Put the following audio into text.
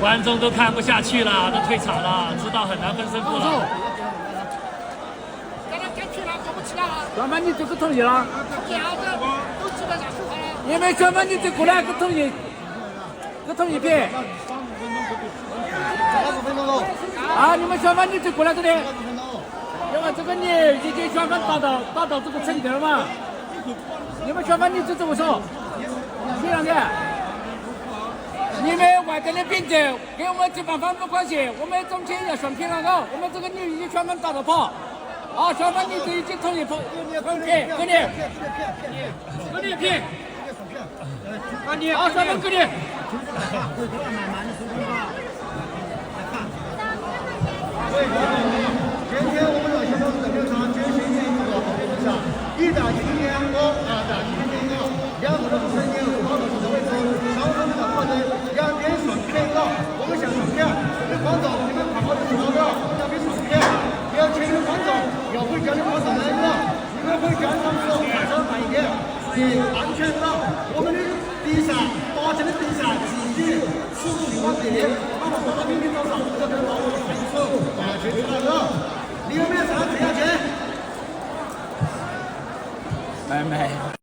观众都看不下去了，都退场了，知道很难分胜负了。全班你这个同意了？都基本上说好了。你们全班你这过来个同意，个同意别。啊，你们全班你这过来个的。因为这个你已经全班达到这个成绩了嘛？你们全班你这怎么说？这样的。你们外边的品质跟我们这帮方没关系，我们总体要选品了啊！我们这个你已经全班打到跑，啊，全班你这已经同意跑，给你评，啊，全班给你。今天我们要先到这个场举行一个活动上，1打1点5，2打1点5，两个都是3点5，好多是位置，双方的获得2边双片了。我们想双片，你们观众你们好好的做到了，2边双片，不要请的观众要回家的观众来了，你们回家的时候看稍慢一点，安全了。我们的比赛，8强的比赛自己速度往这里，我们到明天早上这边把我们开始去出来了。你有没有啥退下去？没。